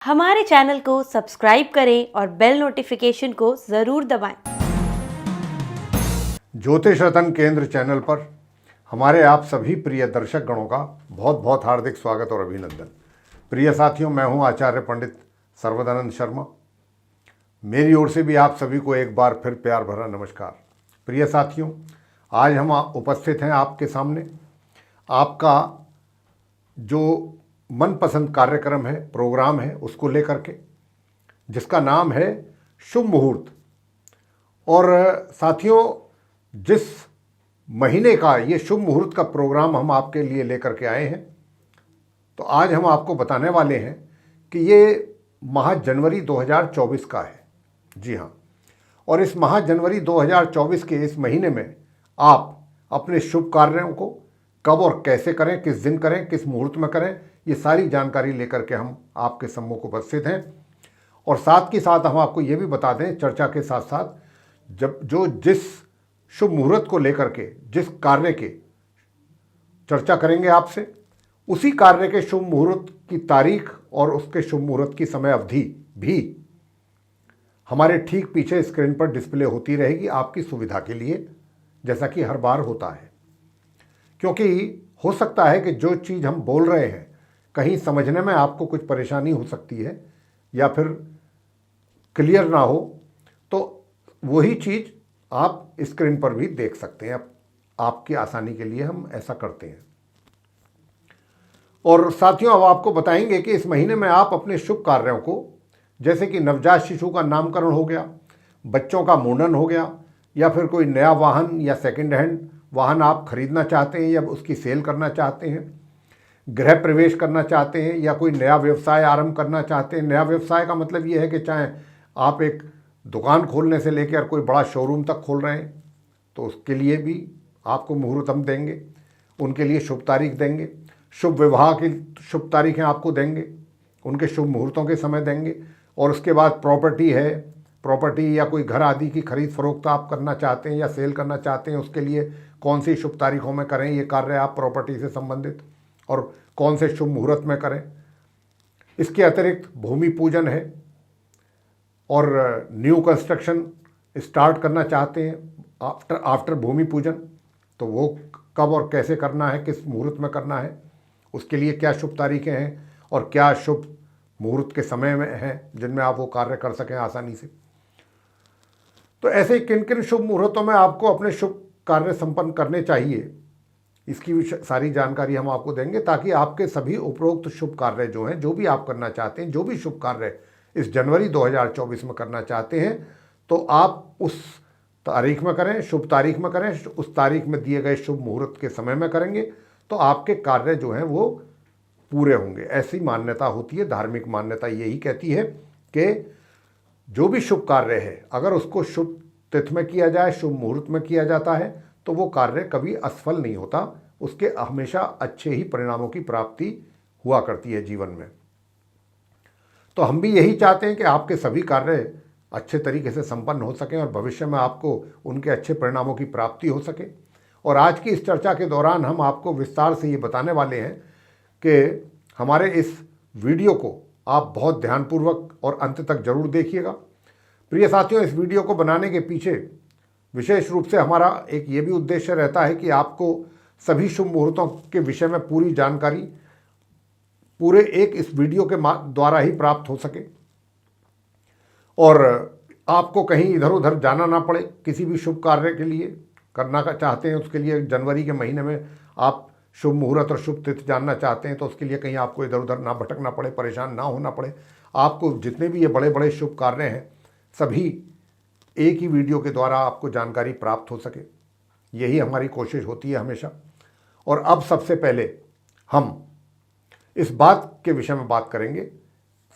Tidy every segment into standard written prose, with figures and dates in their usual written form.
हमारे चैनल को सब्सक्राइब करें और बेल नोटिफिकेशन को ज़रूर दबाएं। ज्योतिष रतन केंद्र चैनल पर हमारे आप सभी प्रिय दर्शक गणों का बहुत बहुत हार्दिक स्वागत और अभिनंदन। प्रिय साथियों, मैं हूं आचार्य पंडित सर्वदानंद शर्मा। मेरी ओर से भी आप सभी को एक बार फिर प्यार भरा नमस्कार। प्रिय साथियों, आज हम उपस्थित हैं आपके सामने आपका जो मनपसंद कार्यक्रम है, प्रोग्राम है, उसको लेकर के, जिसका नाम है शुभ मुहूर्त। और साथियों, जिस महीने का ये शुभ मुहूर्त का प्रोग्राम हम आपके लिए लेकर के आए हैं, तो आज हम आपको बताने वाले हैं कि ये माह जनवरी 2024 का है। जी हाँ, और इस माह जनवरी 2024 के इस महीने में आप अपने शुभ कार्यों को कब और कैसे करें, किस दिन करें, किस मुहूर्त में करें, ये सारी जानकारी लेकर के हम आपके सम्मुख उपस्थित हैं। और साथ के साथ हम आपको ये भी बता दें, चर्चा के साथ साथ, जब जिस शुभ मुहूर्त को लेकर के जिस कार्य के चर्चा करेंगे आपसे, उसी कार्य के शुभ मुहूर्त की तारीख और उसके शुभ मुहूर्त की समय अवधि भी हमारे ठीक पीछे स्क्रीन पर डिस्प्ले होती रहेगी आपकी सुविधा के लिए, जैसा कि हर बार होता है। क्योंकि हो सकता है कि जो चीज़ हम बोल रहे हैं कहीं समझने में आपको कुछ परेशानी हो सकती है या फिर क्लियर ना हो, तो वही चीज़ आप स्क्रीन पर भी देख सकते हैं। आपकी आसानी के लिए हम ऐसा करते हैं। और साथियों, अब आपको बताएंगे कि इस महीने में आप अपने शुभ कार्यों को, जैसे कि नवजात शिशु का नामकरण हो गया, बच्चों का मुंडन हो गया, या फिर कोई नया वाहन या सेकंड हैंड वाहन आप खरीदना चाहते हैं या उसकी सेल करना चाहते हैं, गृह प्रवेश करना चाहते हैं, या कोई नया व्यवसाय आरंभ करना चाहते हैं। नया व्यवसाय का मतलब ये है कि चाहे आप एक दुकान खोलने से लेकर कोई बड़ा शोरूम तक खोल रहे हैं, तो उसके लिए भी आपको मुहूर्त हम देंगे, उनके लिए शुभ तारीख देंगे। शुभ विवाह की शुभ तारीखें आपको देंगे, उनके शुभ मुहूर्तों के समय देंगे। और उसके बाद प्रॉपर्टी या कोई घर आदि की खरीद फरोख्त आप करना चाहते हैं या सेल करना चाहते हैं, उसके लिए कौन सी शुभ तारीखों में करें ये कार्य आप प्रॉपर्टी से संबंधित, और कौन से शुभ मुहूर्त में करें। इसके अतिरिक्त भूमि पूजन है, और न्यू कंस्ट्रक्शन स्टार्ट करना चाहते हैं आफ्टर भूमि पूजन, तो वो कब और कैसे करना है, किस मुहूर्त में करना है, उसके लिए क्या शुभ तारीखें हैं और क्या शुभ मुहूर्त के समय में हैं जिनमें आप वो कार्य कर सकें आसानी से। तो ऐसे ही किन किन शुभ मुहूर्तों में आपको अपने शुभ कार्य संपन्न करने चाहिए, इसकी भी सारी जानकारी हम आपको देंगे, ताकि आपके सभी उपरोक्त शुभ कार्य जो हैं, जो भी आप करना चाहते हैं, जो भी शुभ कार्य इस जनवरी 2024 में करना चाहते हैं, तो आप उस तारीख में करें, शुभ तारीख में करें, उस तारीख में दिए गए शुभ मुहूर्त के समय में करेंगे, तो आपके कार्य जो हैं वो पूरे होंगे। ऐसी मान्यता होती है, धार्मिक मान्यता यही कहती है कि जो भी शुभ कार्य है, अगर उसको शुभ तिथि में किया जाए, शुभ मुहूर्त में किया जाता है, तो वो कार्य कभी असफल नहीं होता, उसके हमेशा अच्छे ही परिणामों की प्राप्ति हुआ करती है जीवन में। तो हम भी यही चाहते हैं कि आपके सभी कार्य अच्छे तरीके से संपन्न हो सकें और भविष्य में आपको उनके अच्छे परिणामों की प्राप्ति हो सके। और आज की इस चर्चा के दौरान हम आपको विस्तार से ये बताने वाले हैं कि हमारे इस वीडियो को आप बहुत ध्यानपूर्वक और अंत तक जरूर देखिएगा। प्रिय साथियों, इस वीडियो को बनाने के पीछे विशेष रूप से हमारा एक ये भी उद्देश्य रहता है कि आपको सभी शुभ मुहूर्तों के विषय में पूरी जानकारी पूरे एक इस वीडियो के द्वारा ही प्राप्त हो सके, और आपको कहीं इधर उधर जाना ना पड़े। किसी भी शुभ कार्य के लिए करना चाहते हैं, उसके लिए जनवरी के महीने में आप शुभ मुहूर्त और शुभ तिथि जानना चाहते हैं, तो उसके लिए कहीं आपको इधर उधर ना भटकना पड़े, परेशान ना होना पड़े। आपको जितने भी ये बड़े बड़े शुभ कार्य हैं, सभी एक ही वीडियो के द्वारा आपको जानकारी प्राप्त हो सके, यही हमारी कोशिश होती है हमेशा। और अब सबसे पहले हम इस बात के विषय में बात करेंगे।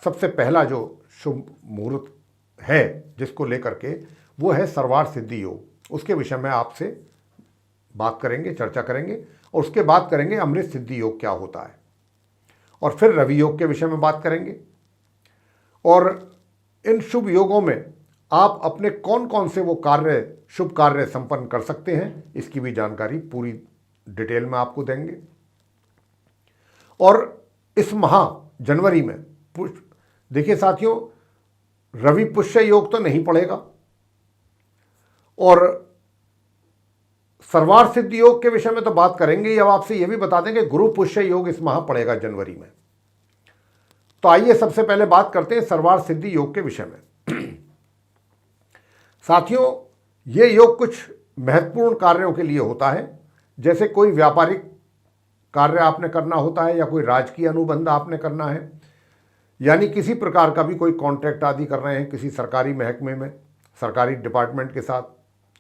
सबसे पहला जो शुभ मुहूर्त है जिसको लेकर के, वो है सर्वार्थ सिद्धि योग। उसके विषय में आपसे बात करेंगे, चर्चा करेंगे, और उसके बाद करेंगे अमृत सिद्धि योग क्या होता है, और फिर रवि योग के विषय में बात करेंगे। और इन शुभ योगों में आप अपने कौन कौन से वो कार्य, शुभ कार्य संपन्न कर सकते हैं, इसकी भी जानकारी पूरी डिटेल में आपको देंगे। और इस माह जनवरी में देखिए साथियों, रवि पुष्य योग तो नहीं पड़ेगा, और सर्वार्थ सिद्धि योग के विषय में तो बात करेंगे। अब आपसे यह भी बता दें कि गुरु पुष्य योग इस माह पड़ेगा जनवरी में। तो आइए सबसे पहले बात करते हैं सर्वार्थ सिद्धि योग के विषय में। साथियों, ये योग कुछ महत्वपूर्ण कार्यों के लिए होता है, जैसे कोई व्यापारिक कार्य आपने करना होता है या कोई राजकीय अनुबंध आपने करना है, यानी किसी प्रकार का भी कोई कॉन्ट्रैक्ट आदि कर रहे हैं किसी सरकारी महकमे में, सरकारी डिपार्टमेंट के साथ,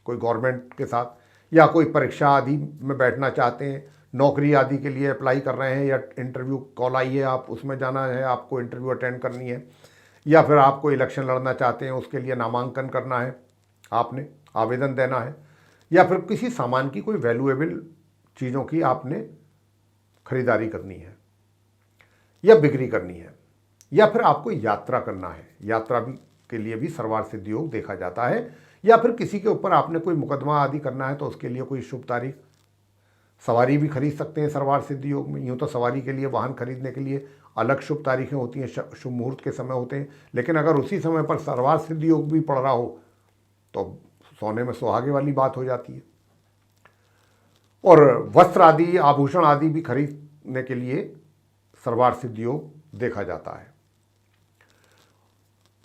कोई गवर्नमेंट के साथ, या कोई परीक्षा आदि में बैठना चाहते हैं, नौकरी आदि के लिए अप्लाई कर रहे हैं, या इंटरव्यू कॉल आई है, आप उसमें जाना है, आपको इंटरव्यू अटेंड करनी है, या फिर आपको इलेक्शन लड़ना चाहते हैं, उसके लिए नामांकन करना है, आपने आवेदन देना है, या फिर किसी सामान की कोई वैल्यूएबल चीज़ों की आपने खरीदारी करनी है या बिक्री करनी है, या फिर आपको यात्रा करना है, यात्रा भी के लिए भी सर्वार्थ सिद्धि योग देखा जाता है, या फिर किसी के ऊपर आपने कोई मुकदमा आदि करना है तो उसके लिए कोई शुभ तारीख, सवारी भी खरीद सकते हैं सर्वार्थ सिद्धि योग में। यूँ तो सवारी के लिए, वाहन खरीदने के लिए अलग शुभ तारीखें होती हैं, शुभ मुहूर्त के समय होते हैं, लेकिन अगर उसी समय पर सर्वार्थ सिद्धि योग भी पड़ रहा हो तो सोने में सुहागे वाली बात हो जाती है। और वस्त्र आदि, आभूषण आदि भी खरीदने के लिए सर्वार्थ सिद्धि योग देखा जाता है।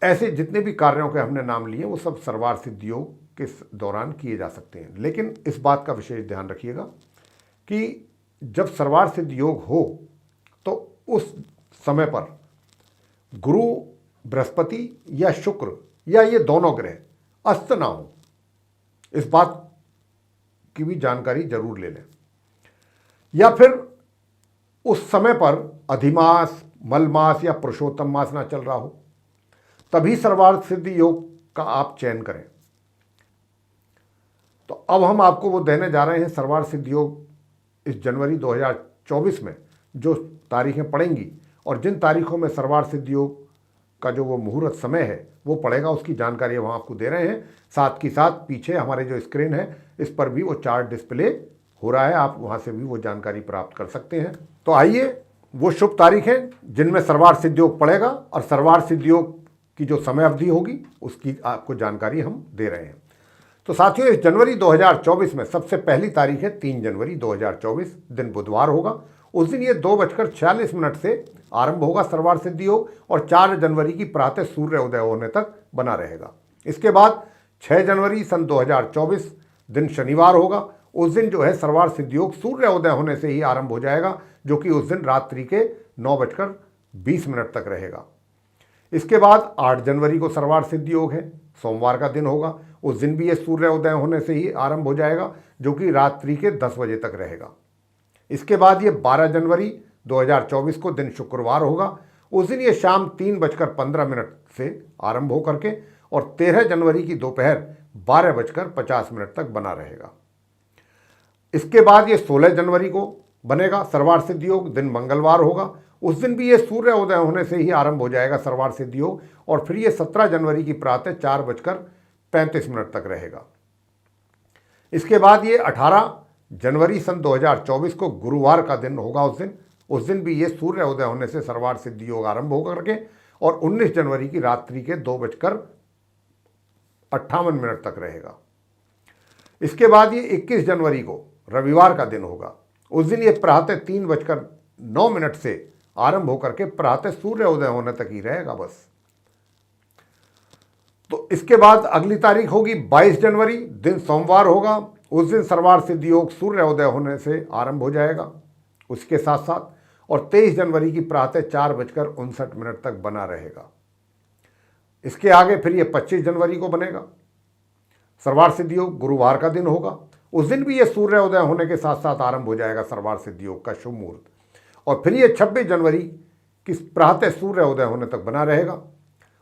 ऐसे जितने भी कार्यों के हमने नाम लिए वो सब सर्वार्थ सिद्धि योग के दौरान किए जा सकते हैं। लेकिन इस बात का विशेष ध्यान रखिएगा कि जब सर्वार्थ सिद्धि योग हो तो उस समय पर गुरु, बृहस्पति या शुक्र या ये दोनों ग्रह अस्त ना हो, इस बात की भी जानकारी जरूर ले लें। या फिर उस समय पर अधिमास, मलमास या पुरुषोत्तम मास ना चल रहा हो, तभी सर्वार्थ सिद्धि योग का आप चयन करें। तो अब हम आपको वो देने जा रहे हैं सर्वार्थ सिद्धि योग इस जनवरी 2024 में जो तारीखें पड़ेंगी, और जिन तारीखों में सर्वार्थ सिद्धि योग का जो वो मुहूर्त समय है वो पड़ेगा, उसकी जानकारी हम आपको दे रहे हैं। साथ ही साथ पीछे हमारे जो स्क्रीन है इस पर भी वो चार्ट डिस्प्ले हो रहा है, आप वहाँ से भी वो जानकारी प्राप्त कर सकते हैं। तो आइए वो शुभ तारीखें जिनमें सर्वार्थ सिद्धि योग पड़ेगा और सर्वार्थ सिद्धि योग की जो समय अवधि होगी उसकी आपको जानकारी हम दे रहे हैं। तो साथियों, इस जनवरी 2024 में सबसे पहली तारीख है 3 जनवरी 2024, दिन बुधवार होगा। उस दिन ये 2:46 से आरंभ होगा सर्वार्थ सिद्धि योग, और 4 जनवरी की प्रातः सूर्य उदय होने तक बना रहेगा। इसके बाद 6 जनवरी सन 2024 दिन शनिवार होगा। उस दिन जो है सर्वार्थ सिद्धि योग सूर्य उदय होने से ही आरंभ हो जाएगा, जो कि उस दिन रात्रि के 9:20 तक रहेगा। इसके बाद 8 जनवरी को सर्वार्थ सिद्धि योग है, सोमवार का दिन होगा। उस दिन भी ये सूर्य उदय होने से ही आरंभ हो जाएगा, जो कि रात्रि के 10 बजे तक रहेगा। इसके बाद ये 12 जनवरी 2024 को दिन शुक्रवार होगा। उस दिन ये शाम 3:15 से आरंभ हो करके और 13 जनवरी की दोपहर 12:50 तक बना रहेगा। इसके बाद ये 16 जनवरी को बनेगा सर्वार्थ सिद्धि योग, दिन मंगलवार होगा। उस दिन भी ये सूर्य उदय होने से ही आरंभ हो जाएगा सर्वार्थ सिद्धि योग, और फिर ये 17 जनवरी की प्रातः 4:35 तक रहेगा। इसके बाद ये 18 जनवरी सन 2024 को गुरुवार का दिन होगा। उस दिन भी ये सूर्य उदय होने से सर्वार्थ सिद्धि योग आरंभ होकर के और 19 जनवरी की रात्रि के 2:58 तक रहेगा। इसके बाद ये 21 जनवरी को रविवार का दिन होगा। उस दिन ये प्रातः 3:09 से आरंभ होकर के प्रातः सूर्य उदय होने तक ही रहेगा बस। तो इसके बाद अगली तारीख होगी 22 जनवरी, दिन सोमवार होगा। उस दिन सर्वार्थ सिद्धि योग सूर्य उदय होने से आरंभ हो जाएगा। उसके साथ साथ और 23 जनवरी की प्रातः 4:59 तक बना रहेगा। इसके आगे फिर ये 25 जनवरी को बनेगा सर्वार्थ सिद्धि योग, गुरुवार का दिन होगा। उस दिन भी ये सूर्य उदय होने के साथ साथ आरंभ हो जाएगा सर्वार्थ सिद्धि योग का शुभ मुहूर्त, और फिर ये 26 जनवरी की प्रातः सूर्य उदय होने तक बना रहेगा,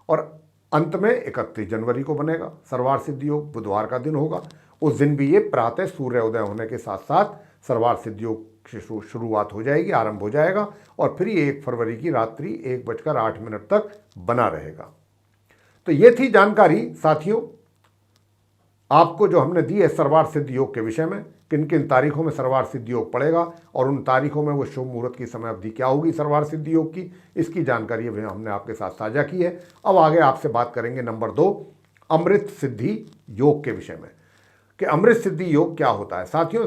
और अंत में 31 जनवरी को बनेगा सर्वार्थ सिद्धि योग, बुधवार का दिन होगा। उस दिन भी ये प्रातः सूर्य उदय होने के साथ साथ सर्वार्थ सिद्धि योग की शुरुआत हो जाएगी, आरंभ हो जाएगा, और फिर ये 1 फरवरी की रात्रि 1:08 तक बना रहेगा। तो ये थी जानकारी साथियों आपको जो हमने दी है सर्वार्थ सिद्धि योग के विषय में। किन किन तारीखों में सर्वार्थ सिद्धि योग पड़ेगा और उन तारीखों में वो शुभ मुहूर्त की समय अवधि क्या होगी सर्वार्थ सिद्धि योग की, इसकी जानकारी भी हमने आपके साथ साझा की है। अब आगे आपसे बात करेंगे नंबर 2 अमृत सिद्धि योग के विषय में कि अमृत सिद्धि योग क्या होता है। साथियों,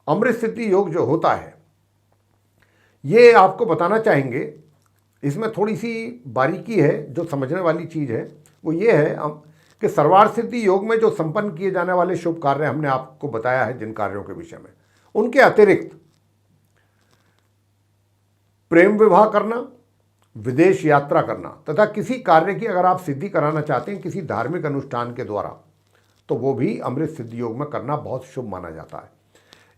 अमृत सिद्धि योग जो होता है ये आपको बताना चाहेंगे, इसमें थोड़ी सी बारीकी है, जो समझने वाली चीज़ है वो ये है कि सर्वार्थ सिद्धि योग में जो संपन्न किए जाने वाले शुभ कार्य हमने आपको बताया है जिन कार्यों के विषय में, उनके अतिरिक्त प्रेम विवाह करना, विदेश यात्रा करना तथा किसी कार्य की अगर आप सिद्धि कराना चाहते हैं किसी धार्मिक अनुष्ठान के द्वारा, तो वो भी अमृत सिद्धि योग में करना बहुत शुभ माना जाता है।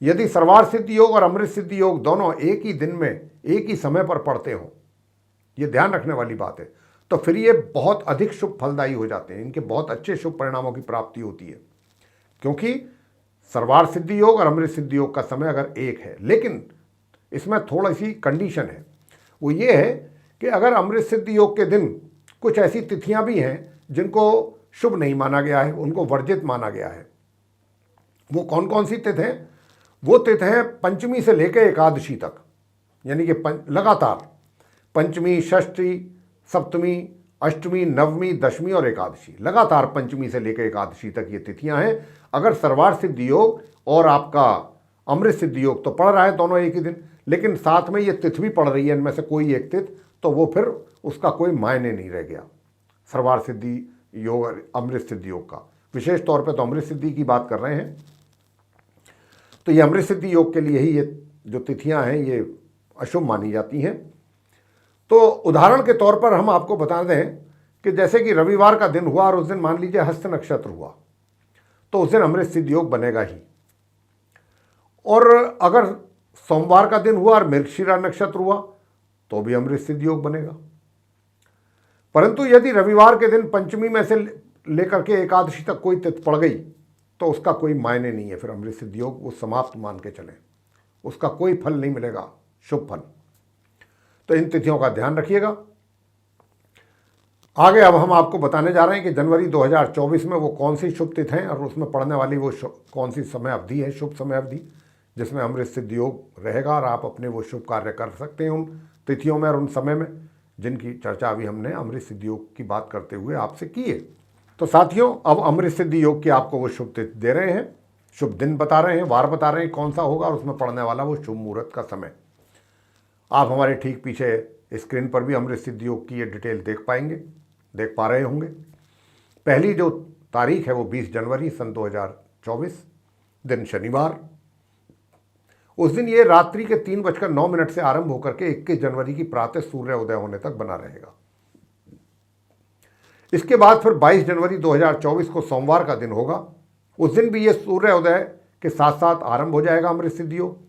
यदि सर्वार्थ सिद्धि योग और अमृत सिद्धि योग दोनों एक ही दिन में एक ही समय पर पड़ते हों, ये ध्यान रखने वाली बात है, तो फिर ये बहुत अधिक शुभ फलदायी हो जाते हैं, इनके बहुत अच्छे शुभ परिणामों की प्राप्ति होती है। क्योंकि सर्वार्थ सिद्धि योग और अमृत सिद्धि योग का समय अगर एक है, लेकिन इसमें थोड़ी सी कंडीशन है, वो ये है कि अगर अमृत सिद्धि योग के दिन कुछ ऐसी तिथियां भी हैं जिनको शुभ नहीं माना गया है, उनको वर्जित माना गया है। वो कौन कौन सी तिथि हैं? वो तिथि हैं पंचमी से लेकर एकादशी तक, यानी कि लगातार पंचमी, षष्ठी, सप्तमी, अष्टमी, नवमी, दशमी और एकादशी, लगातार पंचमी से लेकर एकादशी तक ये तिथियां हैं। अगर सर्वार्थ सिद्धि योग और आपका अमृत सिद्धि योग तो पड़ रहा है दोनों एक ही दिन, लेकिन साथ में ये तिथि भी पड़ रही है इनमें से कोई एक तिथि, तो वो फिर उसका कोई मायने नहीं रह गया सर्वार्थ सिद्धि योग और अमृत सिद्धि योग का। विशेष तौर पर तो अमृत सिद्धि की बात कर रहे हैं, तो ये अमृत सिद्धि योग के लिए ही ये जो तिथियां हैं ये अशुभ मानी जाती हैं। तो उदाहरण के तौर पर हम आपको बता दें कि जैसे कि रविवार का दिन हुआ और उस दिन मान लीजिए हस्त नक्षत्र हुआ, तो उस दिन अमृत सिद्धि योग बनेगा ही। और अगर सोमवार का दिन हुआ और मृगशिरा नक्षत्र हुआ तो भी अमृत सिद्धि योग बनेगा। परंतु यदि रविवार के दिन पंचमी में से लेकर के एकादशी तक कोई तिथि पड़ गई तो उसका कोई मायने नहीं है, फिर अमृत सिद्धि योग वो समाप्त मान के चलें, उसका कोई फल नहीं मिलेगा, शुभ फल। तो इन तिथियों का ध्यान रखिएगा। आगे अब हम आपको बताने जा रहे हैं कि जनवरी 2024 में वो कौन सी शुभ तिथि हैं और उसमें पड़ने वाली वो कौन सी समय अवधि है, शुभ समय अवधि, जिसमें अमृत सिद्धि योग रहेगा और आप अपने वो शुभ कार्य कर सकते हैं उन तिथियों में और उन समय में, जिनकी चर्चा अभी हमने अमृत सिद्धि योग की बात करते हुए आपसे की है। तो साथियों, अब अमृत सिद्धि योग की आपको वो शुभ तिथि दे रहे हैं, शुभ दिन बता रहे हैं, वार बता रहे हैं कौन सा होगा और उसमें पड़ने वाला वो शुभ मुहूर्त का समय। आप हमारे ठीक पीछे स्क्रीन पर भी अमृत सिद्धि योग की ये डिटेल देख पा रहे होंगे। पहली जो तारीख है वो 20 जनवरी सन 2024, दिन शनिवार। उस दिन ये रात्रि के 3:09 से आरंभ होकर के 21 जनवरी की प्रातः सूर्य उदय होने तक बना रहेगा। इसके बाद फिर 22 जनवरी 2024 को सोमवार का दिन होगा। उस दिन भी ये सूर्य उदय के साथ साथ आरंभ हो जाएगा अमृत सिद्धि योग,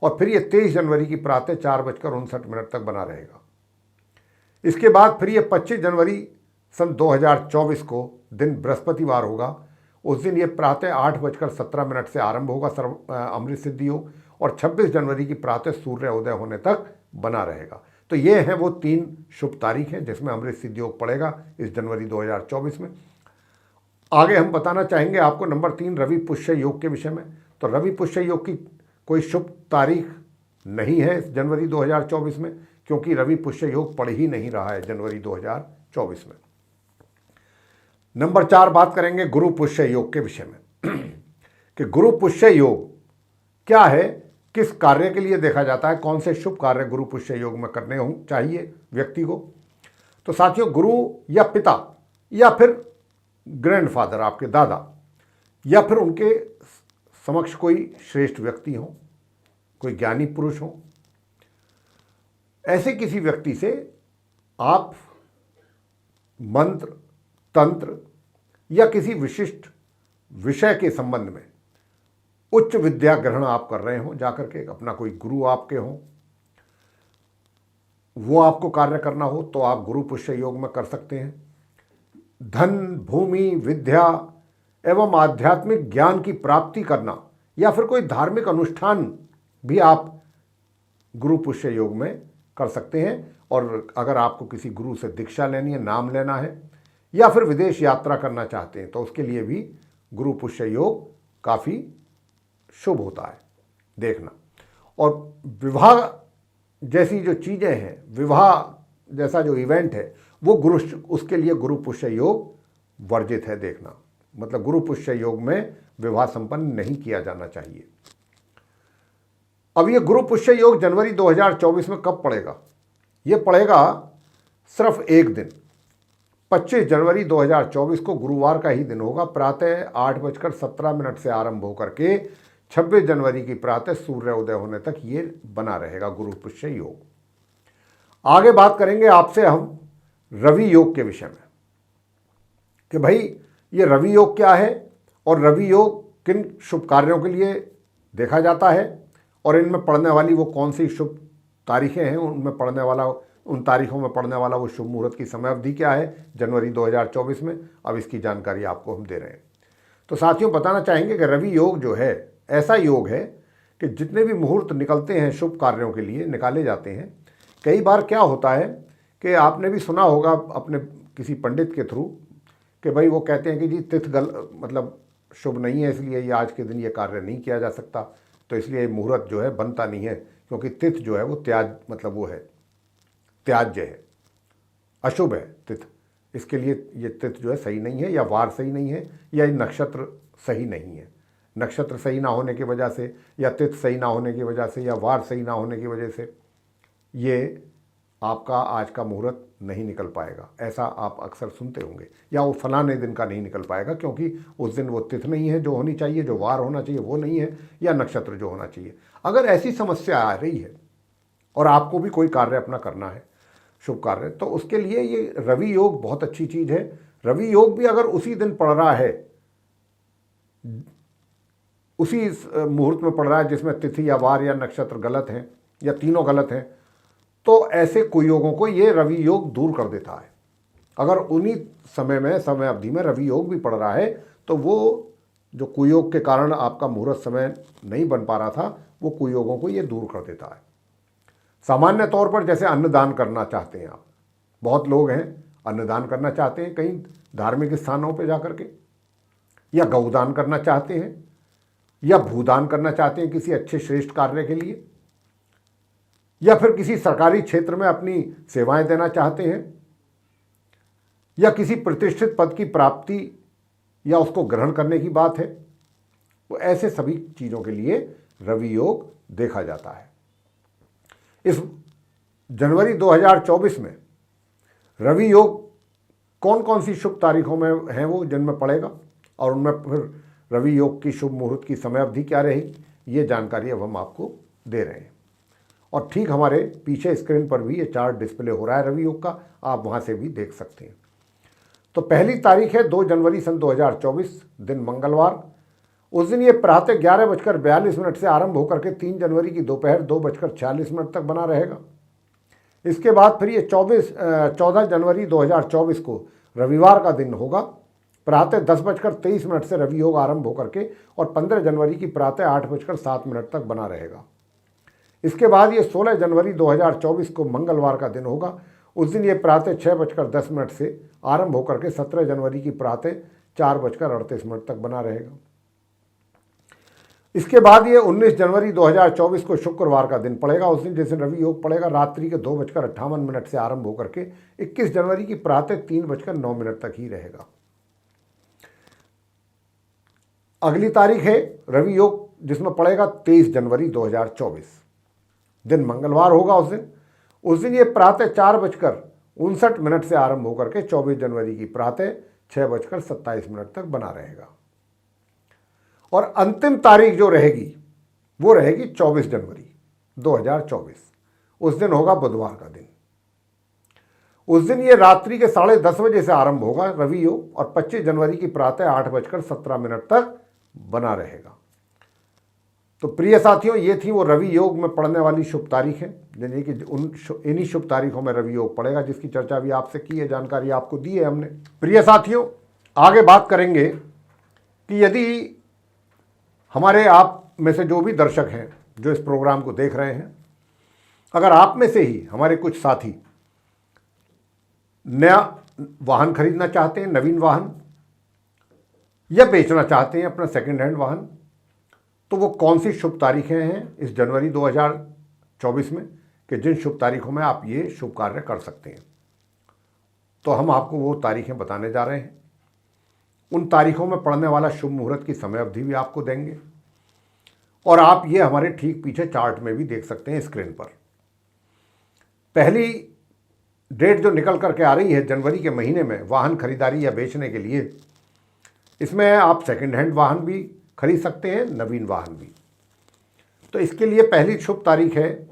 और फिर ये 23 जनवरी की प्रातः 4:59 तक बना रहेगा। इसके बाद फिर ये 25 जनवरी सन 2024 को दिन बृहस्पतिवार होगा। उस दिन ये प्रातः 8:17 से आरंभ होगा अमृत सिद्धि योग, और 26 जनवरी की प्रातः सूर्य उदय होने तक बना रहेगा। तो ये हैं वो 3 शुभ तारीख हैं जिसमें अमृत सिद्धि योग पड़ेगा इस जनवरी 2024 में। आगे हम बताना चाहेंगे आपको नंबर 3 रवि पुष्य योग के विषय में। तो रवि पुष्य योग की कोई शुभ तारीख नहीं है इस जनवरी 2024 में, क्योंकि रवि पुष्य योग पड़ ही नहीं रहा है जनवरी 2024 में। नंबर 4 बात करेंगे गुरु पुष्य योग के विषय में कि गुरु पुष्य योग क्या है, किस कार्य के लिए देखा जाता है, कौन से शुभ कार्य गुरु पुष्य योग में करने चाहिए व्यक्ति को। तो साथियों, गुरु या पिता या फिर ग्रैंडफादर, आपके दादा, या फिर उनके समक्ष कोई श्रेष्ठ व्यक्ति हो, कोई ज्ञानी पुरुष हो, ऐसे किसी व्यक्ति से आप मंत्र, तंत्र या किसी विशिष्ट विषय के संबंध में उच्च विद्या ग्रहण आप कर रहे हो, जाकर के अपना कोई गुरु आपके हो, वो आपको कार्य करना हो तो आप गुरु पुष्य योग में कर सकते हैं। धन, भूमि, विद्या एवं आध्यात्मिक ज्ञान की प्राप्ति करना या फिर कोई धार्मिक अनुष्ठान भी आप गुरु पुष्य योग में कर सकते हैं। और अगर आपको किसी गुरु से दीक्षा लेनी है, नाम लेना है, या फिर विदेश यात्रा करना चाहते हैं तो उसके लिए भी गुरु पुष्य योग काफ़ी शुभ होता है, देखना। और विवाह जैसी जो चीज़ें हैं, विवाह जैसा जो इवेंट है, वो उसके लिए गुरु पुष्य योग वर्जित है, देखना। मतलब गुरु पुष्य योग में विवाह संपन्न नहीं किया जाना चाहिए। अब ये गुरु पुष्य योग जनवरी 2024 में कब पड़ेगा? ये पड़ेगा सिर्फ एक दिन, 25 जनवरी 2024 को गुरुवार का ही दिन होगा। प्रातः 8:17 से आरंभ होकर के 26 जनवरी की प्रातः सूर्योदय होने तक ये बना रहेगा गुरु पुष्य योग। आगे बात करेंगे आपसे हम रवि योग के विषय में कि भाई ये रवि योग क्या है और रवि योग किन शुभ कार्यों के लिए देखा जाता है और इनमें पड़ने वाली वो कौन सी शुभ तारीखें हैं, उन तारीखों में पड़ने वाला वो शुभ मुहूर्त की समय अवधि क्या है जनवरी 2024 में। अब इसकी जानकारी आपको हम दे रहे हैं। तो साथियों, बताना चाहेंगे कि रवि योग जो है ऐसा योग है कि जितने भी मुहूर्त निकलते हैं शुभ कार्यों के लिए निकाले जाते हैं, कई बार क्या होता है कि आपने भी सुना होगा अपने किसी पंडित के थ्रू कि भाई वो कहते हैं कि जी तिथि मतलब शुभ नहीं है, इसलिए ये आज के दिन ये कार्य नहीं किया जा सकता, तो इसलिए मुहूर्त जो है बनता नहीं है, क्योंकि तिथि जो है वो त्याज्य है, अशुभ है तिथि। इसके लिए ये तिथि जो है सही नहीं है, या वार सही नहीं है, या नक्षत्र सही नहीं है। नक्षत्र सही ना होने की वजह से, या तिथि सही ना होने की वजह से, या वार सही ना होने की वजह से ये आपका आज का मुहूर्त नहीं निकल पाएगा। ऐसा आप अक्सर सुनते होंगे, या वो फलाने दिन का नहीं निकल पाएगा क्योंकि उस दिन वो तिथि नहीं है जो होनी चाहिए, जो वार होना चाहिए वो नहीं है, या नक्षत्र जो होना चाहिए। अगर ऐसी समस्या आ रही है और आपको भी कोई कार्य अपना करना है, शुभ कार्य, तो उसके लिए ये रवि योग बहुत अच्छी चीज़ है। रवि योग भी अगर उसी दिन पड़ रहा है, उसी मुहूर्त में पड़ रहा है जिसमें तिथि या वार या नक्षत्र गलत हैं या तीनों गलत हैं, तो ऐसे कुयोगों को ये रवि योग दूर कर देता है। अगर उन्हीं समय अवधि में रवि योग भी पड़ रहा है, तो वो जो कुयोग के कारण आपका मुहूर्त समय नहीं बन पा रहा था, वो कुयोगों को ये दूर कर देता है। सामान्य तौर पर जैसे अन्नदान करना चाहते हैं आप, बहुत लोग हैं अन्नदान करना चाहते हैं कहीं धार्मिक स्थानों पर जा करके, या गौदान करना चाहते हैं, या भूदान करना चाहते हैं किसी अच्छे श्रेष्ठ कार्य के लिए, या फिर किसी सरकारी क्षेत्र में अपनी सेवाएं देना चाहते हैं, या किसी प्रतिष्ठित पद की प्राप्ति या उसको ग्रहण करने की बात है, तो ऐसे सभी चीज़ों के लिए रवि योग देखा जाता है। इस जनवरी 2024 में रवि योग कौन कौन सी शुभ तारीखों में हैं वो जिनमें पड़ेगा, और उनमें फिर रवि योग की शुभ मुहूर्त की समय अवधि क्या रहेगी, ये जानकारी अब हम आपको दे रहे हैं। और ठीक हमारे पीछे स्क्रीन पर भी ये चार्ट डिस्प्ले हो रहा है रवि योग का, आप वहाँ से भी देख सकते हैं। तो पहली तारीख है 2 जनवरी सन 2024, दिन मंगलवार। उस दिन ये प्रातः 11:42 से आरंभ होकर के 3 जनवरी की दोपहर 2:46 तक बना रहेगा। इसके बाद फिर ये 14 जनवरी 2024 को रविवार का दिन होगा। प्रातः 10:23 से रवि योग आरंभ होकर के और 15 जनवरी की प्रातः 8:07 तक बना रहेगा। इसके बाद ये 16 जनवरी 2024 को मंगलवार का दिन होगा। उस दिन ये प्रातः 6:10 से आरंभ होकर के 17 जनवरी की प्रातः 4:38 तक बना रहेगा। इसके बाद ये 19 जनवरी 2024 को शुक्रवार का दिन पड़ेगा। उस दिन जिस दिन रवि योग पड़ेगा रात्रि के 2:58 से आरंभ होकर के 21 जनवरी की प्रातः 3:09 तक ही रहेगा। अगली तारीख है रवि योग जिसमें पड़ेगा 23 जनवरी 2024, दिन मंगलवार होगा। उस दिन ये प्रातः 4:59 से आरंभ होकर के 24 जनवरी की प्रातः 6:27 तक बना रहेगा। और अंतिम तारीख जो रहेगी वो रहेगी 24 जनवरी 2024। उस दिन होगा बुधवार का दिन। उस दिन ये रात्रि के 10:30 से आरंभ होगा रवि योग और 25 जनवरी की प्रातः 8:17 तक बना रहेगा। तो प्रिय साथियों, ये थी वो रवि योग में पड़ने वाली शुभ तारीखें, यानी कि इन्हीं शुभ तारीखों में रवि योग पड़ेगा, जिसकी चर्चा भी आपसे की है, जानकारी आपको दी है हमने। प्रिय साथियों, आगे बात करेंगे कि यदि हमारे आप में से जो भी दर्शक हैं जो इस प्रोग्राम को देख रहे हैं, अगर आप में से ही हमारे कुछ साथी नया वाहन खरीदना चाहते हैं, नवीन वाहन, या बेचना चाहते हैं अपना सेकंड हैंड वाहन, तो वो कौन सी शुभ तारीखें हैं इस जनवरी 2024 में कि जिन शुभ तारीखों में आप ये शुभ कार्य कर सकते हैं। तो हम आपको वो तारीखें बताने जा रहे हैं। उन तारीखों में पड़ने वाला शुभ मुहूर्त की समय अवधि भी आपको देंगे और आप ये हमारे ठीक पीछे चार्ट में भी देख सकते हैं स्क्रीन पर। पहली डेट जो निकल करके आ रही है जनवरी के महीने में वाहन खरीदारी या बेचने के लिए, इसमें आप सेकंड हैंड वाहन भी खरीद सकते हैं, नवीन वाहन भी। तो इसके लिए पहली शुभ तारीख है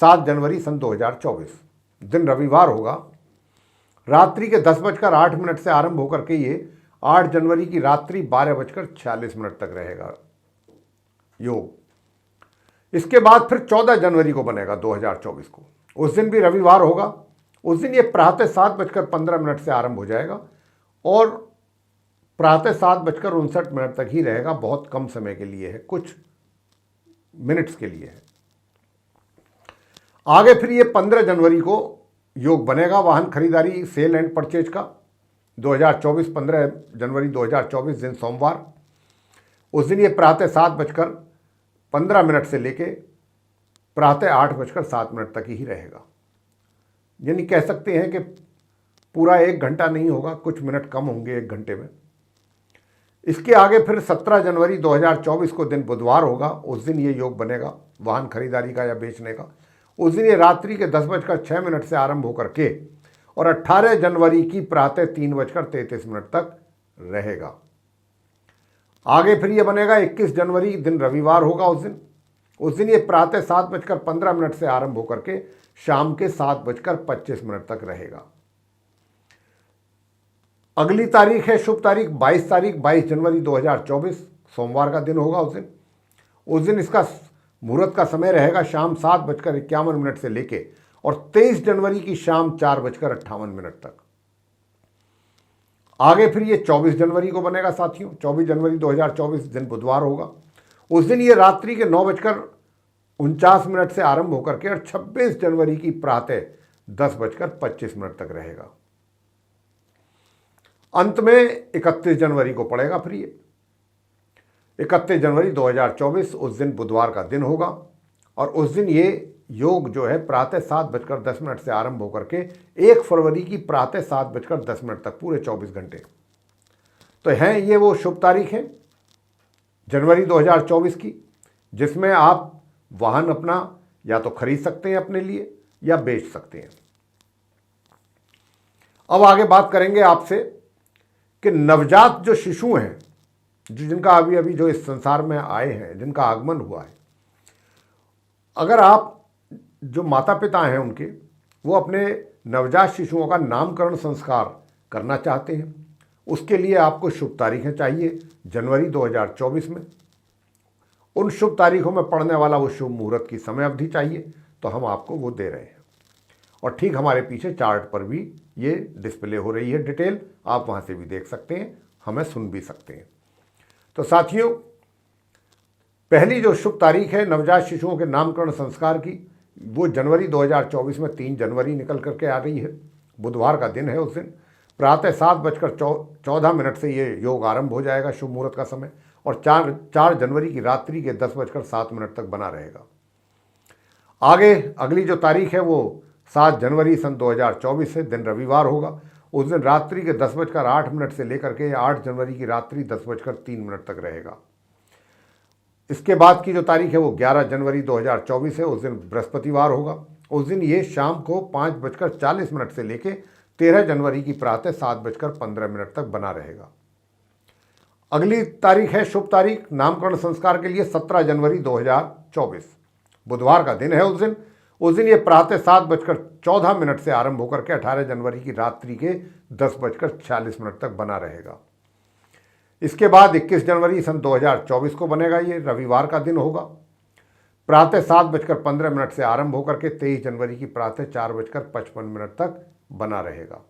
7 जनवरी सन 2024। दिन रविवार होगा। रात्रि के 10:08 से आरंभ होकर के ये 8 जनवरी की रात्रि 12:46 तक रहेगा योग। इसके बाद फिर 14 जनवरी को बनेगा 2024 को। उस दिन भी रविवार होगा। उस दिन ये प्रातः 7:15 से आरंभ हो जाएगा और प्रातः 7:59 तक ही रहेगा। बहुत कम समय के लिए है, कुछ मिनट्स के लिए है। आगे फिर ये 15 जनवरी को योग बनेगा वाहन खरीदारी सेल एंड परचेज का 2024। 15 जनवरी 2024 दिन सोमवार। उस दिन ये प्रातः 7:15 से लेके प्रातः 8:07 तक ही रहेगा। यानी कह सकते हैं कि पूरा 1 घंटा नहीं होगा, कुछ मिनट कम होंगे 1 घंटे में। इसके आगे फिर 17 जनवरी 2024 को दिन बुधवार होगा। उस दिन ये योग बनेगा वाहन खरीदारी का या बेचने का। उस दिन ये रात्रि के 10:06 से आरंभ होकर के और 18 जनवरी की प्रातः 3:33 तक रहेगा। आगे फिर ये बनेगा 21 जनवरी दिन रविवार होगा। उस दिन ये प्रातः 7:15 से आरंभ होकर के शाम के 7:25 तक रहेगा। अगली तारीख है शुभ तारीख 22 जनवरी 2024 सोमवार का दिन होगा। उस दिन इसका मुहूर्त का समय रहेगा शाम 7:51 से लेके और 23 जनवरी की शाम 4:58 तक। आगे फिर ये 24 जनवरी को बनेगा साथियों। 24 जनवरी 2024 दिन बुधवार होगा। उस दिन ये रात्रि के 9:49 से आरंभ होकर के और 26 जनवरी की प्रातः 10:25 तक रहेगा। अंत में 31 जनवरी को पड़ेगा फिर ये 31 जनवरी 2024 उस दिन बुधवार का दिन होगा और उस दिन ये योग जो है प्रातः 7:10 से आरंभ होकर के 1 फरवरी की प्रातः 7:10 तक पूरे 24 घंटे। तो हैं ये वो शुभ तारीख है जनवरी 2024 की, जिसमें आप वाहन अपना या तो खरीद सकते हैं अपने लिए या बेच सकते हैं। अब आगे बात करेंगे आपसे कि नवजात जो शिशु हैं, जिनका अभी अभी जो इस संसार में आए हैं, जिनका आगमन हुआ है, अगर आप जो माता पिता हैं उनके, वो अपने नवजात शिशुओं का नामकरण संस्कार करना चाहते हैं, उसके लिए आपको शुभ तारीखें चाहिए जनवरी 2024 में। उन शुभ तारीखों में पड़ने वाला वो शुभ मुहूर्त की समय अवधि चाहिए, तो हम आपको वो दे रहे हैं। और ठीक हमारे पीछे चार्ट पर भी ये डिस्प्ले हो रही है डिटेल, आप वहाँ से भी देख सकते हैं, हमें सुन भी सकते हैं। तो साथियों, पहली जो शुभ तारीख है नवजात शिशुओं के नामकरण संस्कार की, वो जनवरी 2024 में 3 जनवरी निकल करके आ रही है। बुधवार का दिन है। उस दिन प्रातः 7:14 से ये योग आरंभ हो जाएगा शुभ मुहूर्त का समय और 4 जनवरी की रात्रि के 10:07 तक बना रहेगा। आगे अगली जो तारीख है वो 7 जनवरी सन 2024 है। दिन रविवार होगा। उस दिन रात्रि के 10:08 से लेकर के 8 जनवरी की रात्रि 10:03 तक रहेगा। इसके बाद की जो तारीख है वो 11 जनवरी 2024 है। उस दिन बृहस्पतिवार होगा। उस दिन ये शाम को 5:40 से लेके 13 जनवरी की प्रातः 7:15 तक बना रहेगा। अगली तारीख है शुभ तारीख नामकरण संस्कार के लिए 17 जनवरी 2024 बुधवार का दिन है। उस दिन ये प्रातः 7:14 से आरंभ होकर के 18 जनवरी की रात्रि के 10:46 तक बना रहेगा। इसके बाद 21 जनवरी सन 2024 को बनेगा। ये रविवार का दिन होगा। प्रातः 7:15 से आरंभ होकर के 23 जनवरी की प्रातः 4:55 तक बना रहेगा।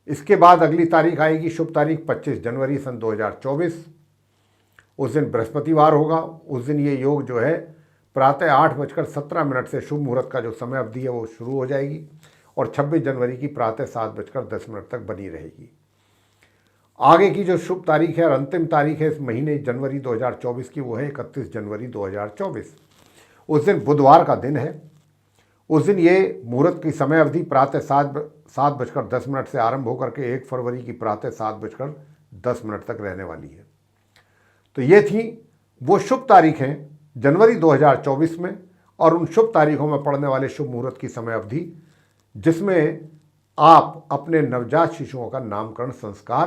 इसके बाद अगली तारीख आएगी शुभ तारीख 25 जनवरी सन 2024। उस दिन बृहस्पतिवार होगा। उस दिन ये योग जो है प्रातः 8:17 से शुभ मुहूर्त का जो समय अवधि है वो शुरू हो जाएगी और 26 जनवरी की प्रातः 7:10 तक बनी रहेगी। आगे की जो शुभ तारीख है और अंतिम तारीख है इस महीने जनवरी 2024 की, वो है 31 जनवरी 2024। उस दिन बुधवार का दिन है। उस दिन ये मुहूर्त की समय अवधि प्रातः 7:10 से आरंभ होकर के 1 फरवरी की प्रातः 7:10 तक रहने वाली है। तो ये थी वो शुभ तारीखें जनवरी 2024 में और उन शुभ तारीखों में पड़ने वाले शुभ मुहूर्त की समय अवधि जिसमें आप अपने नवजात शिशुओं का नामकरण संस्कार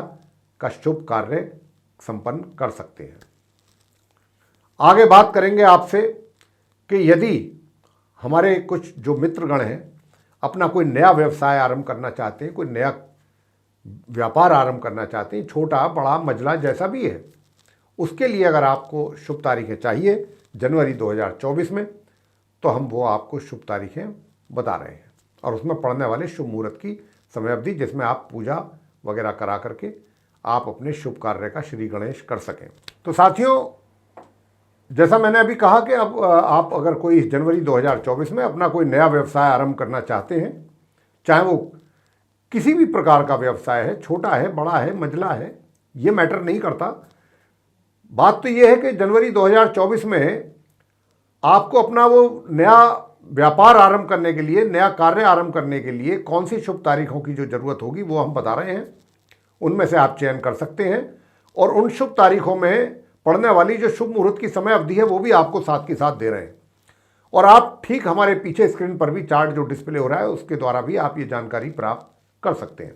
का शुभ कार्य संपन्न कर सकते हैं। आगे बात करेंगे आपसे कि यदि हमारे कुछ जो मित्रगण हैं अपना कोई नया व्यवसाय आरंभ करना चाहते हैं, कोई नया व्यापार आरंभ करना चाहते हैं, छोटा बड़ा मझला जैसा भी है, उसके लिए अगर आपको शुभ तारीखें चाहिए जनवरी 2024 में, तो हम वो आपको शुभ तारीखें बता रहे हैं और उसमें पड़ने वाले शुभ मुहूर्त की समय अवधि जिसमें आप पूजा वगैरह करा करके आप अपने शुभ कार्य का श्री गणेश कर सकें। तो साथियों, जैसा मैंने अभी कहा कि अब आप अगर कोई जनवरी 2024 में अपना कोई नया व्यवसाय आरंभ करना चाहते हैं, चाहे वो किसी भी प्रकार का व्यवसाय है, छोटा है, बड़ा है, मंझला है, ये मैटर नहीं करता। बात तो ये है कि जनवरी 2024 में आपको अपना वो नया व्यापार आरंभ करने के लिए, नया कार्य आरंभ करने के लिए कौन सी शुभ तारीखों की जो ज़रूरत होगी वो हम बता रहे हैं। उनमें से आप चयन कर सकते हैं और उन शुभ तारीखों में पड़ने वाली जो शुभ मुहूर्त की समय अवधि है वो भी आपको साथ के साथ दे रहे हैं। और आप ठीक हमारे पीछे स्क्रीन पर भी चार्ट जो डिस्प्ले हो रहा है उसके द्वारा भी आप ये जानकारी प्राप्त कर सकते हैं।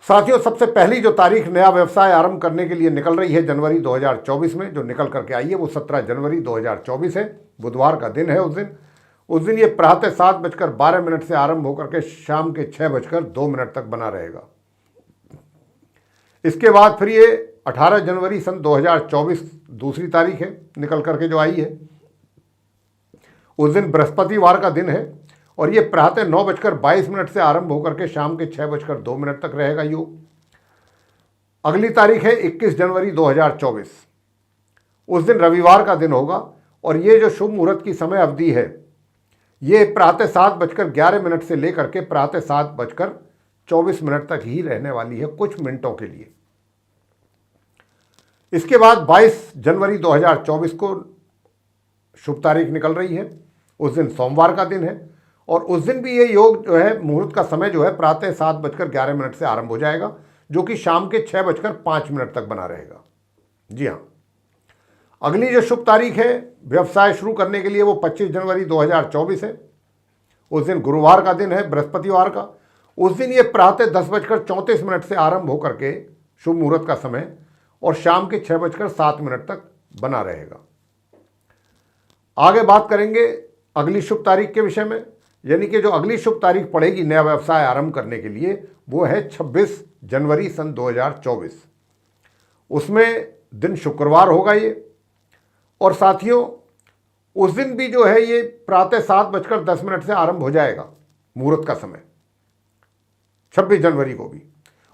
साथियों, सबसे पहली जो तारीख नया व्यवसाय आरंभ करने के लिए निकल रही है जनवरी 2024 में, जो निकल करके आई है, वो 17 जनवरी 2024 है। बुधवार का दिन है। उस दिन ये प्रातः 7:12 से आरंभ होकर के शाम के 6:02 तक बना रहेगा। इसके बाद फिर ये 18 जनवरी सन 2024 दूसरी तारीख है निकल करके जो आई है। उस दिन बृहस्पतिवार का दिन है और ये प्रातः 9:22 से आरंभ होकर के शाम के 6:02 तक रहेगा योग। अगली तारीख है 21 जनवरी 2024। उस दिन रविवार का दिन होगा और ये जो शुभ मुहूर्त की समय अवधि है ये प्रातः 7:11 से लेकर के प्रातः 7:24 तक ही रहने वाली है, कुछ मिनटों के लिए। इसके बाद 22 जनवरी 2024 को शुभ तारीख निकल रही है। उस दिन सोमवार का दिन है और उस दिन भी ये योग जो है, मुहूर्त का समय जो है प्रातः 7:11 से आरंभ हो जाएगा, जो कि शाम के 6:05 तक बना रहेगा। जी हाँ, अगली जो शुभ तारीख है व्यवसाय शुरू करने के लिए वो 25 जनवरी 2024 है। उस दिन गुरुवार का दिन है, बृहस्पतिवार का। उस दिन ये प्रातः 10:34 से आरंभ होकर के शुभ मुहूर्त का समय और शाम के 6:07 तक बना रहेगा। आगे बात करेंगे अगली शुभ तारीख के विषय में, यानी कि जो अगली शुभ तारीख पड़ेगी नया व्यवसाय आरंभ करने के लिए वो है 26 जनवरी सन 2024। उसमें दिन शुक्रवार होगा ये। और साथियों, उस दिन भी जो है ये प्रातः 7:10 से आरंभ हो जाएगा मुहूर्त का समय, 26 जनवरी को भी,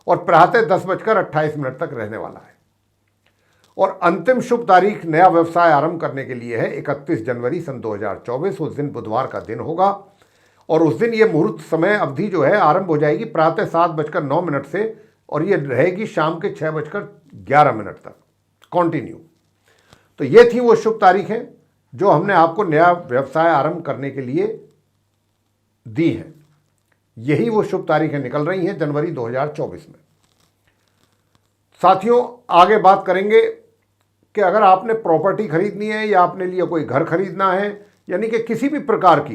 और प्रातः 10:28 तक रहने वाला है। और अंतिम शुभ तारीख नया व्यवसाय आरंभ करने के लिए है 31 जनवरी सन 2024। उस दिन बुधवार का दिन होगा और उस दिन ये मुहूर्त समय अवधि जो है आरंभ हो जाएगी प्रातः 7:09 से और ये रहेगी शाम के 6:11 तक कंटिन्यू। तो ये थी वो शुभ तारीखें जो हमने आपको नया व्यवसाय आरंभ करने के लिए दी हैं। यही वो शुभ तारीखें निकल रही हैं जनवरी 2024 में। साथियों, आगे बात करेंगे कि अगर आपने प्रॉपर्टी खरीदनी है या अपने लिए कोई घर खरीदना है, यानी कि किसी भी प्रकार की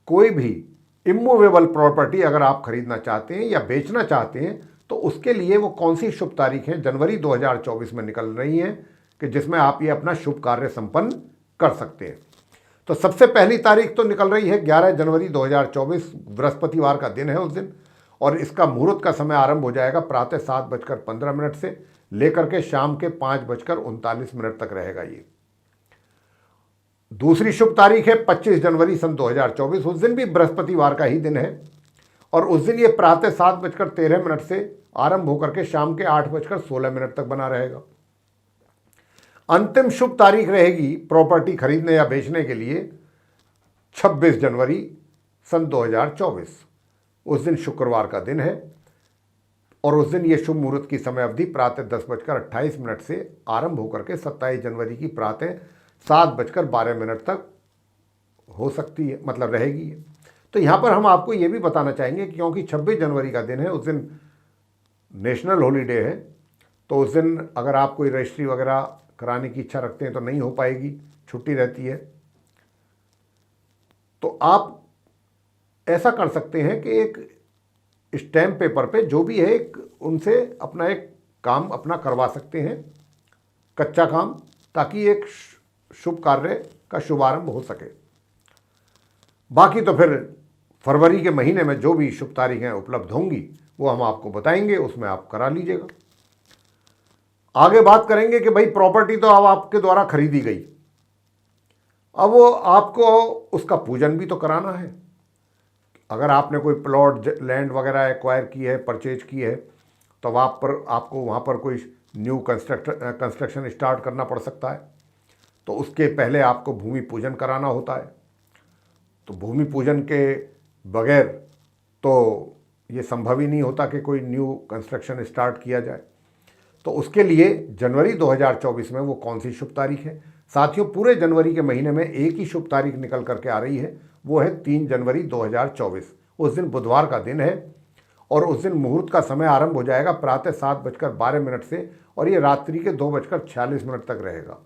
कोई भी इमूवेबल प्रॉपर्टी अगर आप खरीदना चाहते हैं या बेचना चाहते हैं, तो उसके लिए वो कौन सी शुभ तारीखें जनवरी 2024 में निकल रही हैं कि जिसमें आप ये अपना शुभ कार्य संपन्न कर सकते हैं। तो सबसे पहली तारीख तो निकल रही है 11 जनवरी 2024, बृहस्पतिवार का दिन है उस दिन, और इसका मुहूर्त का समय आरंभ हो जाएगा प्रातः 7:15 से लेकर के शाम के 5:39 तक रहेगा ये। दूसरी शुभ तारीख है 25 जनवरी सन 2024। उस दिन भी बृहस्पतिवार का ही दिन है और उस दिन ये प्रातः 7:13 से आरंभ होकर के शाम के 8:16 तक बना रहेगा। अंतिम शुभ तारीख रहेगी प्रॉपर्टी खरीदने या बेचने के लिए 26 जनवरी सन 2024। उस दिन शुक्रवार का दिन है और उस दिन ये शुभ मुहूर्त की समय अवधि प्रातः 10:28 से आरंभ होकर के 27 जनवरी की प्रातः 7:12 तक हो सकती है, मतलब रहेगी। तो यहाँ पर हम आपको ये भी बताना चाहेंगे क्योंकि 26 जनवरी का दिन है, उस दिन नेशनल हॉलीडे है, तो उस दिन अगर आप कोई रजिस्ट्री वगैरह कराने की इच्छा रखते हैं तो नहीं हो पाएगी, छुट्टी रहती है। तो आप ऐसा कर सकते हैं कि एक स्टैम्प पेपर पे जो भी है एक उनसे अपना एक काम अपना करवा सकते हैं, कच्चा काम, ताकि एक शुभ कार्य का शुभारंभ हो सके। बाकी तो फिर फरवरी के महीने में जो भी शुभ तारीखें उपलब्ध होंगी वो हम आपको बताएंगे, उसमें आप करा लीजिएगा। आगे बात करेंगे कि भाई प्रॉपर्टी तो अब आपके द्वारा खरीदी गई, अब वो आपको उसका पूजन भी तो कराना है। अगर आपने कोई प्लॉट लैंड वगैरह एक्वायर की है, परचेज की है, तो आपको वहाँ पर कोई न्यू कंस्ट्रक्शन स्टार्ट करना पड़ सकता है, तो उसके पहले आपको भूमि पूजन कराना होता है। तो भूमि पूजन के बगैर तो ये संभव ही नहीं होता कि कोई न्यू कंस्ट्रक्शन स्टार्ट किया जाए। तो उसके लिए जनवरी 2024 में वो कौन सी शुभ तारीख है साथियों, पूरे जनवरी के महीने में एक ही शुभ तारीख निकल करके आ रही है, वो है 3 जनवरी 2024। उस दिन बुधवार का दिन है और उस दिन मुहूर्त का समय आरंभ हो जाएगा प्रातः 7:12 से और ये रात्रि के 2:46 तक रहेगा।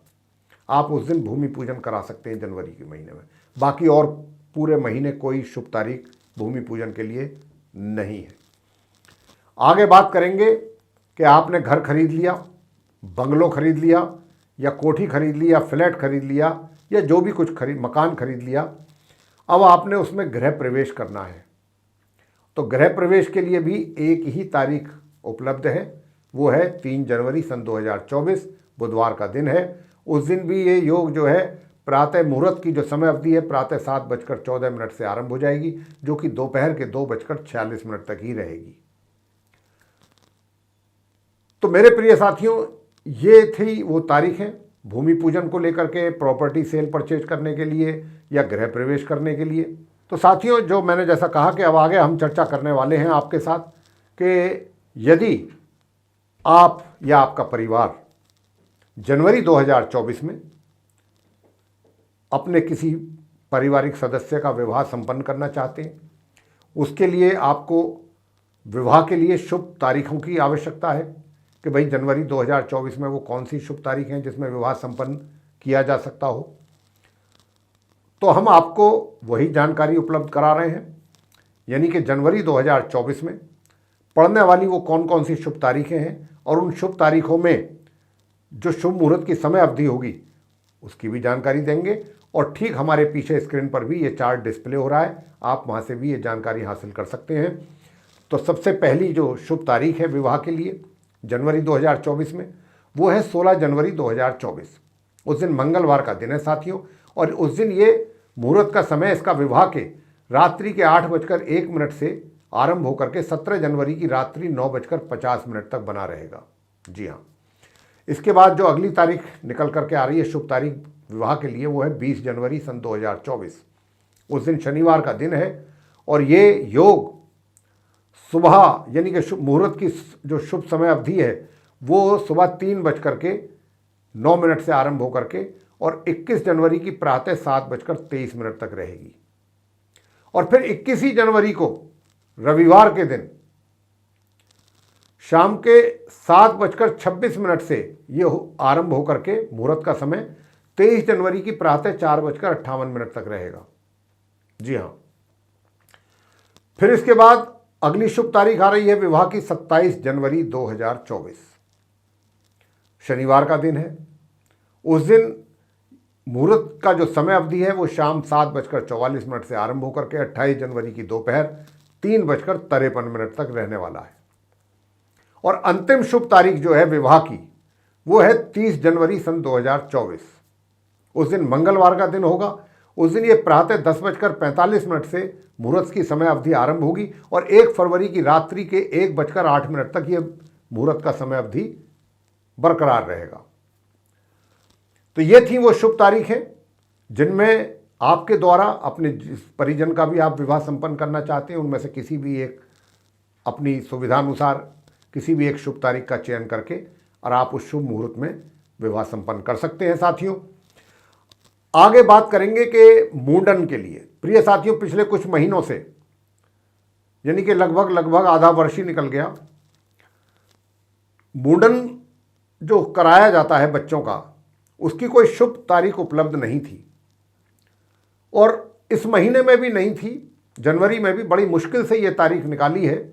आप उस दिन भूमि पूजन करा सकते हैं जनवरी के महीने में। बाकी और पूरे महीने कोई शुभ तारीख भूमि पूजन के लिए नहीं है। आगे बात करेंगे कि आपने घर खरीद लिया, बंगलो खरीद लिया या कोठी खरीद ली या फ्लैट खरीद लिया या जो भी कुछ मकान खरीद लिया, अब आपने उसमें गृह प्रवेश करना है। तो गृह प्रवेश के लिए भी एक ही तारीख उपलब्ध है, वो है 3 जनवरी सन 2024, बुधवार का दिन है। उस दिन भी ये योग जो है प्रातः मुहूर्त की जो समय अवधि है प्रातः 7:14 से आरंभ हो जाएगी, जो कि दोपहर के 2:46 तक ही रहेगी। तो मेरे प्रिय साथियों, ये थी वो तारीखें भूमि पूजन को लेकर के, प्रॉपर्टी सेल परचेज करने के लिए या गृह प्रवेश करने के लिए। तो साथियों, जो मैंने जैसा कहा कि अब आगे हम चर्चा करने वाले हैं आपके साथ कि यदि आप या आपका परिवार जनवरी 2024 में अपने किसी पारिवारिक सदस्य का विवाह संपन्न करना चाहते हैं, उसके लिए आपको विवाह के लिए शुभ तारीखों की आवश्यकता है कि भाई जनवरी 2024 में वो कौन सी शुभ तारीख हैं जिसमें विवाह संपन्न किया जा सकता हो। तो हम आपको वही जानकारी उपलब्ध करा रहे हैं, यानी कि जनवरी 2024 में पड़ने वाली वो कौन कौन सी शुभ तारीखें हैं और उन शुभ तारीखों में जो शुभ मुहूर्त की समय अवधि होगी उसकी भी जानकारी देंगे। और ठीक हमारे पीछे स्क्रीन पर भी ये चार्ट डिस्प्ले हो रहा है, आप वहाँ से भी ये जानकारी हासिल कर सकते हैं। तो सबसे पहली जो शुभ तारीख है विवाह के लिए जनवरी 2024 में, वो है 16 जनवरी 2024। उस दिन मंगलवार का दिन है साथियों, और उस दिन ये मुहूर्त का समय इसका विवाह के रात्रि के 8:01 से आरंभ होकर के 17 जनवरी की रात्रि 9:50 तक बना रहेगा। जी हाँ, इसके बाद जो अगली तारीख निकल करके आ रही है शुभ तारीख विवाह के लिए, वो है 20 जनवरी सन 2024। उस दिन शनिवार का दिन है और ये योग सुबह यानी कि शुभ मुहूर्त की जो शुभ समय अवधि है वो सुबह 3:09 से आरंभ होकर के और 21 जनवरी की प्रातः 7:23 तक रहेगी। और फिर 21 जनवरी को रविवार के दिन शाम के 7:26 से ये आरंभ होकर के मुहूर्त का समय 23 जनवरी की प्रातः 4:58 तक रहेगा। जी हाँ, फिर इसके बाद अगली शुभ तारीख आ रही है विवाह की 27 जनवरी 2024, शनिवार का दिन है। उस दिन मुहूर्त का जो समय अवधि है वो शाम 7:44 से आरंभ होकर के 28 जनवरी की दोपहर 3:53 तक रहने वाला है। और अंतिम शुभ तारीख जो है विवाह की वो है 30 जनवरी सन 2024। उस दिन मंगलवार का दिन होगा। उस दिन ये प्रातः 10:45 से मुहूर्त की समय अवधि आरंभ होगी और 1 फरवरी की रात्रि के 1:08 तक ये मुहूर्त का समय अवधि बरकरार रहेगा। तो ये थी वो शुभ तारीखें जिनमें आपके द्वारा अपने जिस परिजन का भी आप विवाह संपन्न करना चाहते हैं उनमें से किसी भी एक अपनी सुविधानुसार किसी भी एक शुभ तारीख का चयन करके और आप उस शुभ मुहूर्त में विवाह संपन्न कर सकते हैं। साथियों, आगे बात करेंगे कि मुंडन के लिए। प्रिय साथियों, पिछले कुछ महीनों से, यानी कि लगभग आधा वर्ष ही निकल गया, मुंडन जो कराया जाता है बच्चों का, उसकी कोई शुभ तारीख उपलब्ध नहीं थी और इस महीने में भी नहीं थी। जनवरी में भी बड़ी मुश्किल से ये तारीख निकाली है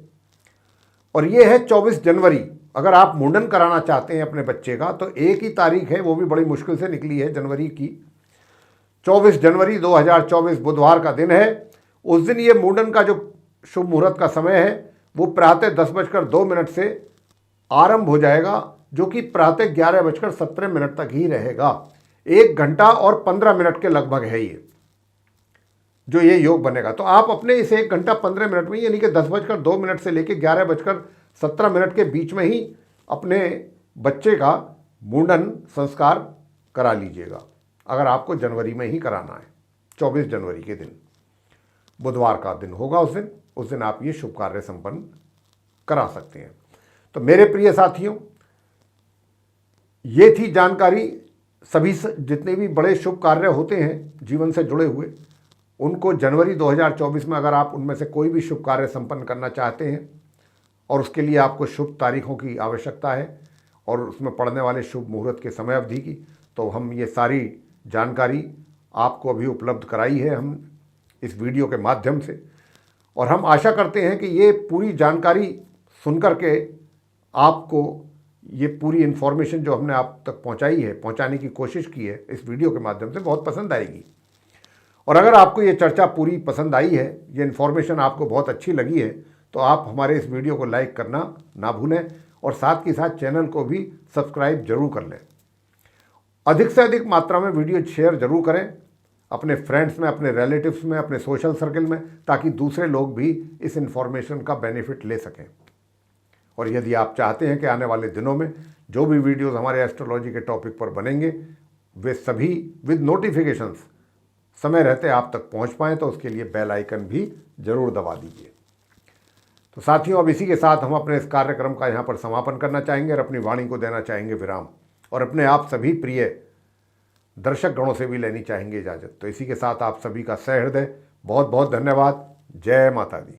और ये है 24 जनवरी। अगर आप मुंडन कराना चाहते हैं अपने बच्चे का तो एक ही तारीख है, वो भी बड़ी मुश्किल से निकली है जनवरी की। 24 जनवरी 2024 बुधवार का दिन है। उस दिन ये मुंडन का जो शुभ मुहूर्त का समय है वो प्रातः 10:02 से आरंभ हो जाएगा, जो कि प्रातः 11:17 तक ही रहेगा। 1 घंटा और 15 मिनट के लगभग है ये जो ये योग बनेगा। तो आप अपने इस 1 घंटा 15 मिनट में, यानी कि 10:02 से लेकर 11:17 के बीच में ही अपने बच्चे का मुंडन संस्कार करा लीजिएगा, अगर आपको जनवरी में ही कराना है। 24 जनवरी के दिन बुधवार का दिन होगा। उस दिन आप ये शुभ कार्य संपन्न करा सकते हैं। तो मेरे प्रिय साथियों, ये थी जानकारी। सभी जितने भी बड़े शुभ कार्य होते हैं जीवन से जुड़े हुए, उनको जनवरी 2024 में अगर आप उनमें से कोई भी शुभ कार्य संपन्न करना चाहते हैं और उसके लिए आपको शुभ तारीखों की आवश्यकता है और उसमें पड़ने वाले शुभ मुहूर्त के समय अवधि की, तो हम ये सारी जानकारी आपको अभी उपलब्ध कराई है हम इस वीडियो के माध्यम से। और हम आशा करते हैं कि ये पूरी जानकारी सुनकर के आपको ये पूरी इन्फॉर्मेशन जो हमने आप तक पहुंचाने की कोशिश की है इस वीडियो के माध्यम से, बहुत पसंद आएगी। और अगर आपको ये चर्चा पूरी पसंद आई है, ये इन्फॉर्मेशन आपको बहुत अच्छी लगी है, तो आप हमारे इस वीडियो को लाइक करना ना भूलें और साथ के साथ चैनल को भी सब्सक्राइब जरूर कर लें। अधिक से अधिक मात्रा में वीडियो शेयर जरूर करें अपने फ्रेंड्स में, अपने रिलेटिव्स में, अपने सोशल सर्कल में, ताकि दूसरे लोग भी इस इन्फॉर्मेशन का बेनिफिट ले सकें। और यदि आप चाहते हैं कि आने वाले दिनों में जो भी वीडियोस हमारे एस्ट्रोलॉजी के टॉपिक पर बनेंगे वे सभी विद नोटिफिकेशंस समय रहते आप तक पहुंच पाएँ, तो उसके लिए बेल आइकन भी जरूर दबा दीजिए। तो साथियों, अब इसी के साथ हम अपने इस कार्यक्रम का यहाँ पर समापन करना चाहेंगे और अपनी वाणी को देना चाहेंगे विराम, और अपने आप सभी प्रिय दर्शक गणों से भी लेनी चाहेंगे इजाज़त। तो इसी के साथ आप सभी का सहृदय बहुत बहुत धन्यवाद। जय माता दी।